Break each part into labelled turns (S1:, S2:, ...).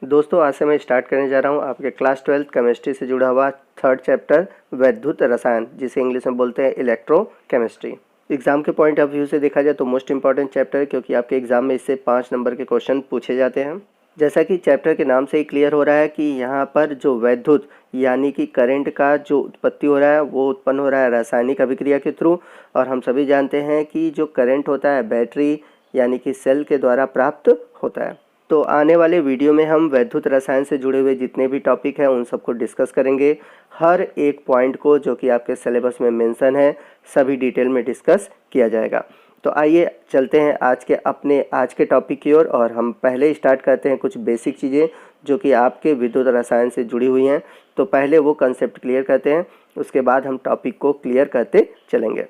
S1: दोस्तों आज से मैं स्टार्ट करने जा रहा हूँ आपके क्लास 12th केमिस्ट्री से जुड़ा हुआ थर्ड चैप्टर वैद्युत रसायन, जिसे इंग्लिश में बोलते हैं इलेक्ट्रोकेमिस्ट्री। एग्जाम के पॉइंट ऑफ व्यू से देखा जाए तो मोस्ट इंपॉर्टेंट चैप्टर है, क्योंकि आपके एग्जाम में इससे 5 नंबर के क्वेश्चन पूछे जाते हैं। जैसा कि चैप्टर के नाम से ही क्लियर हो रहा है कि यहाँ पर जो वैद्युत यानी कि करंट का जो उत्पत्ति हो रहा है वो उत्पन्न हो रहा है रासायनिक अभिक्रिया के थ्रू। और हम सभी जानते हैं कि जो करंट होता है बैटरी यानी कि सेल के द्वारा प्राप्त होता है। तो आने वाले वीडियो में हम वैद्युत रसायन से जुड़े हुए जितने भी टॉपिक हैं उन सबको डिस्कस करेंगे। हर एक पॉइंट को जो कि आपके सिलेबस में मेंशन है सभी डिटेल में डिस्कस किया जाएगा। तो आइए चलते हैं आज के टॉपिक की ओर, और हम पहले स्टार्ट करते हैं कुछ बेसिक चीज़ें जो कि आपके विद्युत रसायन से जुड़ी हुई हैं। तो पहले वो कंसेप्ट क्लियर करते हैं, उसके बाद हम टॉपिक को क्लियर करते चलेंगे।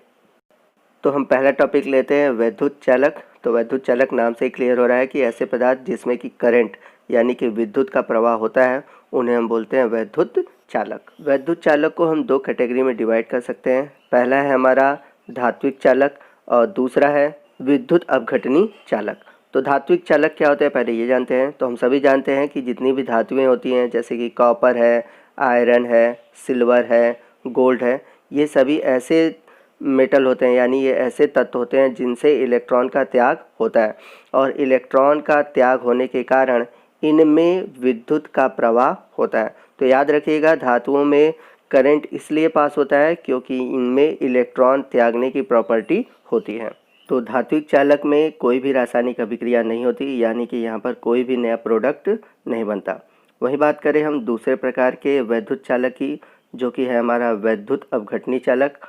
S1: तो हम पहला टॉपिक लेते हैं वैद्युत चालक। तो वैद्युत चालक नाम से ही क्लियर हो रहा है कि ऐसे पदार्थ जिसमें कि करंट यानी कि विद्युत का प्रवाह होता है उन्हें हम बोलते हैं वैद्युत चालक। वैद्युत चालक को हम दो कैटेगरी में डिवाइड कर सकते हैं। पहला है हमारा धात्विक चालक और दूसरा है विद्युत अपघटनी चालक। तो धात्विक चालक क्या होता है पहले ये जानते हैं। तो हम सभी जानते हैं कि जितनी भी धातुएं होती हैं जैसे कि कॉपर है, आयरन है, सिल्वर है, गोल्ड है, ये सभी ऐसे मेटल होते हैं यानी ये ऐसे तत्व होते हैं जिनसे इलेक्ट्रॉन का त्याग होता है, और इलेक्ट्रॉन का त्याग होने के कारण इनमें विद्युत का प्रवाह होता है। तो याद रखिएगा धातुओं में करंट इसलिए पास होता है क्योंकि इनमें इलेक्ट्रॉन त्यागने की प्रॉपर्टी होती है। तो धात्विक चालक में कोई भी रासायनिक अभिक्रिया नहीं होती, यानी कि यहाँ पर कोई भी नया प्रोडक्ट नहीं बनता। वही बात करें हम दूसरे प्रकार के वैद्युत चालक की, जो कि है हमारा वैद्युत अपघटनी चालक।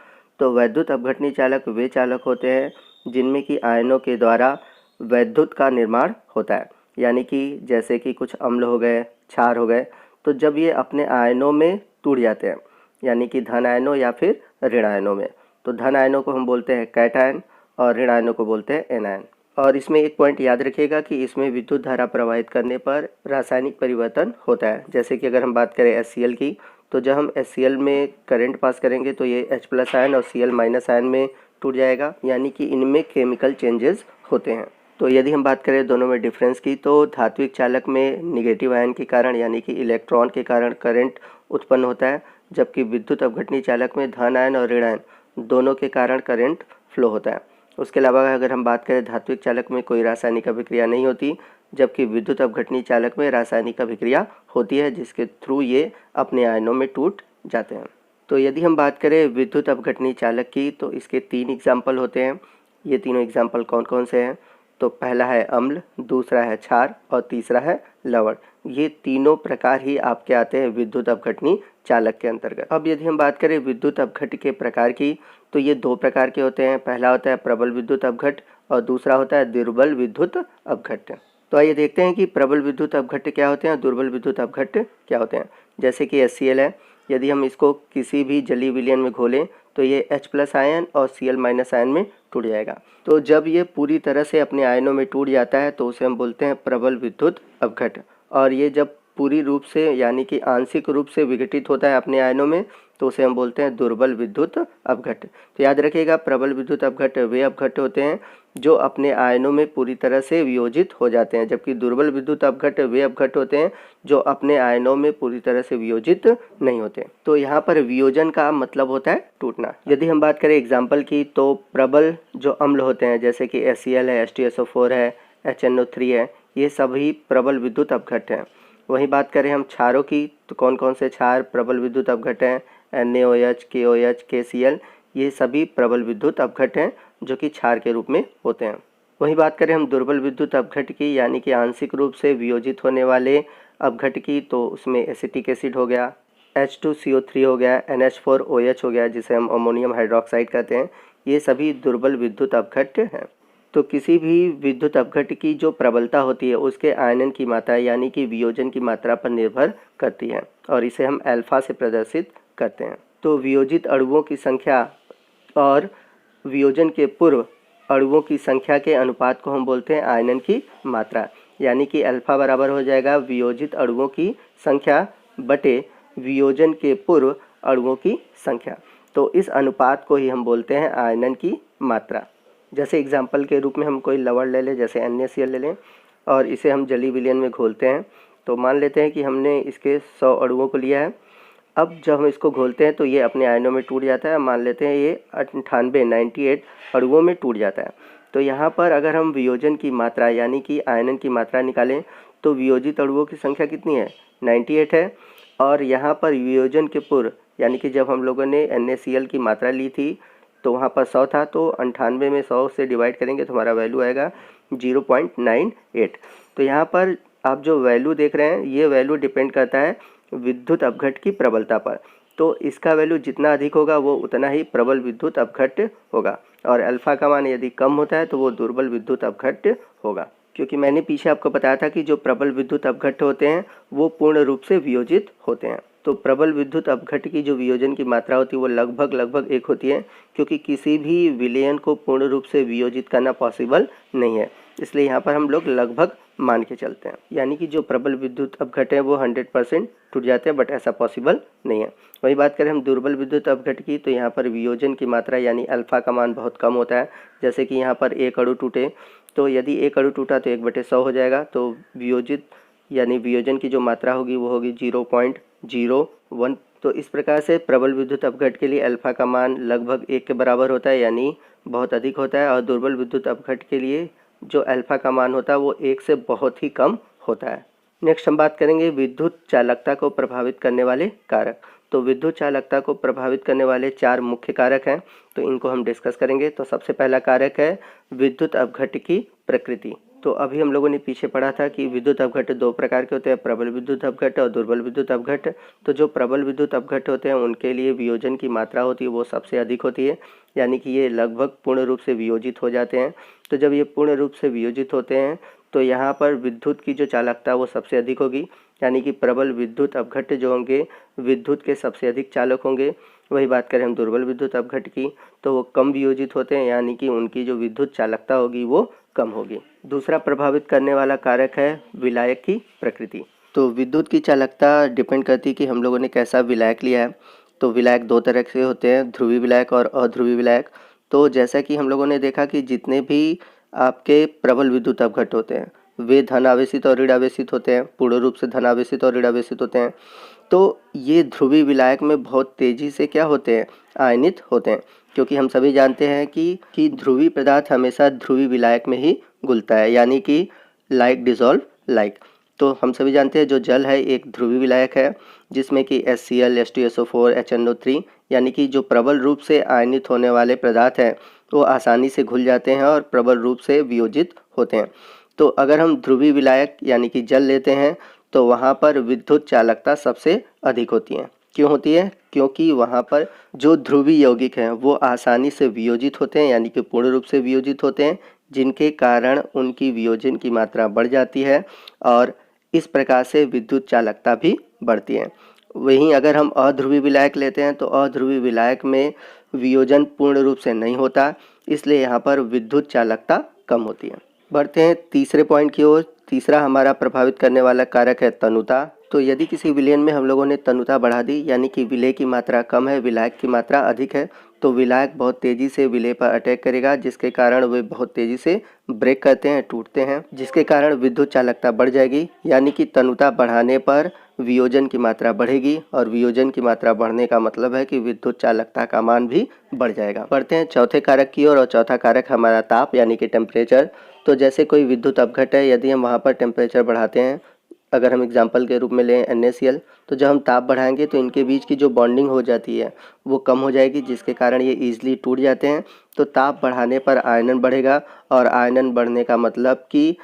S1: तो वैद्युत अपघटनी चालक वे चालक होते हैं जिनमें कि आयनों के द्वारा वैद्युत का निर्माण होता है, यानी कि जैसे कि कुछ अम्ल हो गए, क्षार हो गए, तो जब ये अपने आयनों में टूट जाते हैं यानी कि धन आयनों या फिर ऋण आयनों में, तो धन आयनों को हम बोलते हैं कैटायन और ऋण आयनों को बोलते हैं एनायन। और इसमें एक पॉइंट याद रखिएगा कि इसमें विद्युत धारा प्रवाहित करने पर रासायनिक परिवर्तन होता है। जैसे कि अगर हम बात करें HCl की, तो जब हम HCl में करंट पास करेंगे तो ये H+ आयन और Cl- आयन में टूट जाएगा, यानी कि इनमें केमिकल चेंजेस होते हैं। तो यदि हम बात करें दोनों में डिफरेंस की, तो धात्विक चालक में निगेटिव आयन के कारण यानी कि इलेक्ट्रॉन के कारण करंट उत्पन्न होता है, जबकि विद्युत अपघटनी चालक में धन आयन और ऋण आयन दोनों के कारण करंट फ्लो होता है। उसके अलावा अगर हम बात करें धात्विक चालक में कोई रासायनिक अभिक्रिया नहीं होती, जबकि विद्युत अपघटनी चालक में रासायनिक अभिक्रिया होती है जिसके थ्रू ये अपने आयनों में टूट जाते हैं। तो यदि हम बात करें विद्युत अपघटनी चालक की, तो इसके 3 एग्जाम्पल होते हैं। ये तीनों एग्जाम्पल कौन कौन से हैं? तो पहला है अम्ल, दूसरा है क्षार और तीसरा है लवण। ये तीनों प्रकार ही आपके आते हैं विद्युत अपघटनी चालक के अंतर्गत। अब यदि हम बात करें विद्युत अपघट के प्रकार की, तो ये 2 प्रकार के होते हैं। पहला होता है प्रबल विद्युत अपघट और दूसरा होता है दुर्बल विद्युत अपघट। तो आइए देखते हैं कि प्रबल विद्युत अपघट्य क्या होते हैं और दुर्बल विद्युत अपघट्य क्या होते हैं। जैसे कि HCl है, यदि हम इसको किसी भी जलीय विलयन में घोलें तो ये H+ आयन और Cl- आयन में टूट जाएगा। तो जब ये पूरी तरह से अपने आयनों में टूट जाता है तो उसे हम बोलते हैं प्रबल विद्युत अपघट्य। और ये जब पूरी रूप से यानी कि आंशिक रूप से विघटित होता है अपने आयनों में तो उसे हम बोलते हैं दुर्बल विद्युत अपघट्य। तो याद रखिएगा प्रबल विद्युत अपघट्य वे अपघट्य होते हैं जो अपने आयनों में पूरी तरह से वियोजित हो जाते हैं, जबकि दुर्बल विद्युत अपघट्य वे अपघट्य होते हैं जो अपने आयनों में पूरी तरह से वियोजित नहीं होते। तो यहाँ पर वियोजन का मतलब होता है टूटना। यदि हम बात करें एग्जाम्पल की, तो प्रबल जो अम्ल होते हैं जैसे कि HCl है, H2SO4 है, HNO3 है, ये सभी प्रबल विद्युत अपघट्य हैं। वहीं बात करें हम क्षारों की, तो कौन कौन से क्षार प्रबल विद्युत अपघट्य हैं? NaOH, KOH, KCl, ये सभी प्रबल विद्युत अपघट्य हैं जो कि क्षार के रूप में होते हैं। वहीं बात करें हम दुर्बल विद्युत अपघट्य की, यानी कि आंशिक रूप से वियोजित होने वाले अपघट्य की, तो उसमें एसिटिक एसिड हो गया, H2CO3 हो गया, NH4OH हो गया जिसे हम अमोनियम हाइड्रोक्साइड कहते हैं, ये सभी दुर्बल विद्युत अपघट्य हैं। तो किसी भी विद्युत अपघट्य की जो प्रबलता होती है उसके आयनन की मात्रा यानी कि वियोजन की मात्रा पर निर्भर करती है, और इसे हम अल्फा से प्रदर्शित करते हैं। तो वियोजित अणुओं की संख्या और वियोजन के पूर्व अणुओं की संख्या के अनुपात को हम बोलते हैं आयनन की मात्रा, यानी कि अल्फा बराबर हो जाएगा वियोजित अणुओं की संख्या बटे वियोजन के पूर्व अणुओं की संख्या। तो इस अनुपात को ही हम बोलते हैं आयनन की मात्रा। जैसे एग्जाम्पल के रूप में हम कोई लवण ले लें, जैसे NaCl ले लें, और इसे हम जलीय विलयन में घोलते हैं तो मान लेते हैं कि हमने इसके 100 अणुओं को लिया है। अब जब हम इसको घोलते हैं तो ये अपने आयनों में टूट जाता है। मान लेते हैं ये 98 अणुओं में टूट जाता है। तो यहाँ पर अगर हम वियोजन की मात्रा यानी कि आयनन की मात्रा निकालें तो वियोजित अणुओं की संख्या कितनी है, 98 है। और यहाँ पर वियोजन के पूर्व यानी कि जब हम लोगों ने NaCl की मात्रा ली थी तो वहाँ पर 100 था, तो 98 में 100 से डिवाइड करेंगे तो हमारा वैल्यू आएगा 0.98। तो यहाँ पर आप जो वैल्यू देख रहे हैं ये वैल्यू डिपेंड करता है विद्युत अपघट की प्रबलता पर। तो इसका वैल्यू जितना अधिक होगा वो उतना ही प्रबल विद्युत अपघट होगा, और अल्फ़ा का मान यदि कम होता है तो वो दुर्बल विद्युत अपघट होगा। क्योंकि मैंने पीछे आपको बताया था कि जो प्रबल विद्युत अपघट होते हैं वो पूर्ण रूप से वियोजित होते हैं। तो प्रबल विद्युत अपघट की जो वियोजन की मात्रा होती है वो लगभग 1 होती है, क्योंकि किसी भी विलयन को पूर्ण रूप से वियोजित करना पॉसिबल नहीं है, इसलिए यहाँ पर हम लोग लगभग मान के चलते हैं। यानी कि जो प्रबल विद्युत अपघट है वो 100% टूट जाते हैं, बट ऐसा पॉसिबल नहीं है। वही बात करें हम दुर्बल विद्युत अपघट की, तो यहाँ पर वियोजन की मात्रा यानी अल्फ़ा का मान बहुत कम होता है। जैसे कि यहाँ पर 1 अणु टूटे तो यदि 1 अणु टूटा तो 1/100 हो जाएगा, तो वियोजित यानी वियोजन की जो मात्रा होगी वो होगी 0.01। तो इस प्रकार से प्रबल विद्युत अपघट के लिए अल्फ़ा का मान लगभग 1 के बराबर होता है, यानी बहुत अधिक होता है। और दुर्बल विद्युत अपघट के लिए जो अल्फ़ा का मान होता है वो 1 से बहुत ही कम होता है। नेक्स्ट हम बात करेंगे विद्युत चालकता को प्रभावित करने वाले कारक। तो विद्युत चालकता को प्रभावित करने वाले 4 मुख्य कारक हैं, तो इनको हम डिस्कस करेंगे। तो सबसे पहला कारक है विद्युत अपघट की प्रकृति। तो अभी हम लोगों ने पीछे पढ़ा था कि विद्युत अपघट 2 प्रकार के होते हैं, प्रबल विद्युत अपघट और दुर्बल विद्युत अपघट। तो जो प्रबल विद्युत अपघट होते हैं उनके लिए वियोजन की मात्रा होती है वो सबसे अधिक होती है, यानी कि ये लगभग पूर्ण रूप से वियोजित हो जाते हैं। तो जब ये पूर्ण रूप से वियोजित होते हैं तो यहाँ पर विद्युत की जो चालकता वो सबसे अधिक होगी, यानी कि प्रबल विद्युत अपघट जो होंगे विद्युत के सबसे अधिक चालक होंगे। वही बात करें हम दुर्बल विद्युत अपघट की, तो वो कम वियोजित होते हैं, यानी कि उनकी जो विद्युत चालकता होगी वो कम होगी। दूसरा प्रभावित करने वाला कारक है विलायक की प्रकृति। तो विद्युत की चालकता डिपेंड करती है कि हम लोगों ने कैसा विलायक लिया है। तो विलायक 2 तरह से होते हैं, ध्रुवी विलायक और अध्रुवी विलायक। तो जैसा कि हम लोगों ने देखा कि जितने भी आपके प्रबल विद्युत अपघट होते हैं वे धन आवेशित और ऋण आवेशित होते हैं, पूर्ण रूप से धन आवेशित और ऋण आवेशित होते हैं। तो ये ध्रुवी विलायक में बहुत तेज़ी से क्या होते हैं, आयनित होते हैं, क्योंकि हम सभी जानते हैं कि ध्रुवी पदार्थ हमेशा ध्रुवी विलायक में ही घुलता है, यानी कि लाइक डिसॉल्व लाइक। तो हम सभी जानते हैं जो जल है एक ध्रुवी विलायक है, जिसमें कि HCl, H2SO4, HNO3 यानी कि जो प्रबल रूप से आयनित होने वाले पदार्थ हैं वो आसानी से घुल जाते हैं और प्रबल रूप से वियोजित होते हैं। तो अगर हम ध्रुवी विलायक यानी कि जल लेते हैं तो वहाँ पर विद्युत चालकता सबसे अधिक होती है। क्यों होती है? क्योंकि वहाँ पर जो ध्रुवी यौगिक हैं वो आसानी से वियोजित होते हैं, यानी कि पूर्ण रूप से वियोजित होते हैं, जिनके कारण उनकी वियोजन की मात्रा बढ़ जाती है और इस प्रकार से विद्युत चालकता भी बढ़ती है। वहीं अगर हम अध्रुवी विलायक लेते हैं तो अध्रुवी विलायक में वियोजन पूर्ण रूप से नहीं होता, इसलिए यहाँ पर विद्युत चालकता कम होती है। बढ़ते हैं तीसरे पॉइंट की ओर। तीसरा हमारा प्रभावित करने वाला कारक है तनुता। तो यदि किसी विलयन में हम लोगों ने तनुता बढ़ा दी, यानी कि विलय की मात्रा कम है, विलायक की मात्रा अधिक है, तो विलायक बहुत तेज़ी से विलय पर अटैक करेगा, जिसके कारण वे बहुत तेज़ी से ब्रेक करते हैं, टूटते हैं, जिसके कारण विद्युत चालकता बढ़ जाएगी। यानी कि तनुता बढ़ाने पर वियोजन की मात्रा बढ़ेगी, और वियोजन की मात्रा बढ़ने का मतलब है कि विद्युत चालकता का मान भी बढ़ जाएगा। बढ़ते हैं चौथे कारक की ओर, और चौथा कारक हमारा ताप यानी कि टेम्परेचर। तो जैसे कोई विद्युत अपघट है, यदि हम वहाँ पर टेम्परेचर बढ़ाते हैं, अगर हम एग्जांपल के रूप में लें NaCl, तो जब हम ताप बढ़ाएंगे तो इनके बीच की जो बॉन्डिंग हो जाती है वो कम हो जाएगी, जिसके कारण ये ईजिली टूट जाते हैं। तो ताप बढ़ाने पर आयनन बढ़ेगा, और आयनन बढ़ने का मतलब कि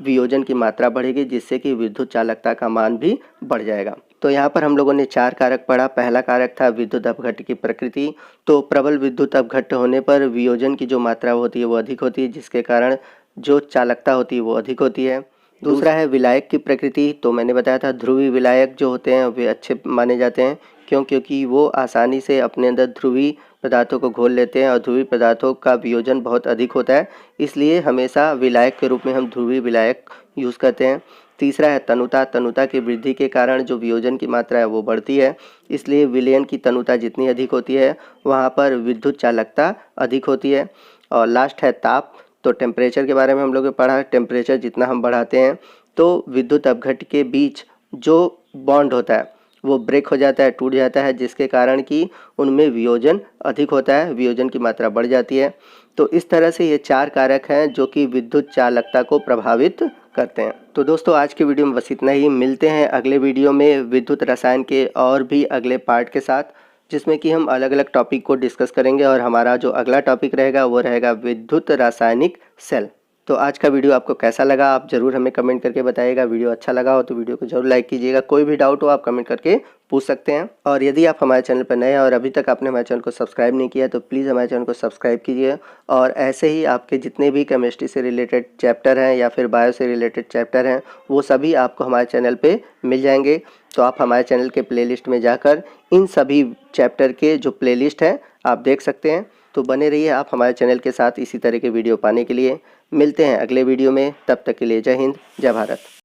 S1: वियोजन की मात्रा बढ़ेगी, जिससे कि विद्युत चालकता का मान भी बढ़ जाएगा। तो यहाँ पर हम लोगों ने 4 कारक पढ़ा। पहला कारक था विद्युत अपघट की प्रकृति। तो प्रबल विद्युत अपघट होने पर वियोजन की जो मात्रा होती है वो अधिक होती है, जिसके कारण जो चालकता होती है वो अधिक होती है। दूसरा है विलायक की प्रकृति। तो मैंने बताया था ध्रुवी विलायक जो होते हैं वे अच्छे माने जाते हैं, क्योंकि वो आसानी से अपने अंदर ध्रुवी पदार्थों को घोल लेते हैं, और ध्रुवी पदार्थों का वियोजन बहुत अधिक होता है, इसलिए हमेशा विलायक के रूप में हम ध्रुवी विलायक यूज़ करते हैं। तीसरा है तनुता। तनुता की वृद्धि के कारण जो वियोजन की मात्रा है वो बढ़ती है, इसलिए विलयन की तनुता जितनी अधिक होती है वहाँ पर विद्युत चालकता अधिक होती है। और लास्ट है ताप। तो टेम्परेचर के बारे में हम लोग ने पढ़ा। टेम्परेचर जितना हम बढ़ाते हैं तो विद्युत अपघट के बीच जो बॉन्ड होता है वो ब्रेक हो जाता है, टूट जाता है, जिसके कारण कि उनमें वियोजन अधिक होता है, वियोजन की मात्रा बढ़ जाती है। तो इस तरह से ये 4 कारक हैं जो कि विद्युत चालकता को प्रभावित करते हैं। तो दोस्तों आज की वीडियो में बस इतना ही। मिलते हैं अगले वीडियो में विद्युत रसायन के और भी अगले पार्ट के साथ, जिसमें कि हम अलग अलग टॉपिक को डिस्कस करेंगे और हमारा जो अगला टॉपिक रहेगा वो रहेगा विद्युत रासायनिक सेल। तो आज का वीडियो आपको कैसा लगा आप ज़रूर हमें कमेंट करके बताइएगा। वीडियो अच्छा लगा हो तो वीडियो को जरूर लाइक कीजिएगा। कोई भी डाउट हो आप कमेंट करके पूछ सकते हैं। और यदि आप हमारे चैनल पर नए हैं और अभी तक आपने हमारे चैनल को सब्सक्राइब नहीं किया तो प्लीज़ हमारे चैनल को सब्सक्राइब कीजिए। और ऐसे ही आपके जितने भी केमिस्ट्री से रिलेटेड चैप्टर हैं या फिर बायो से रिलेटेड चैप्टर हैं वो सभी आपको हमारे चैनल पर मिल जाएंगे। तो आप हमारे चैनल के प्लेलिस्ट में जाकर इन सभी चैप्टर के जो प्लेलिस्ट हैं आप देख सकते हैं। तो बने रहिए आप हमारे चैनल के साथ इसी तरह के वीडियो पाने के लिए। मिलते हैं अगले वीडियो में, तब तक के लिए जय हिंद, जय भारत।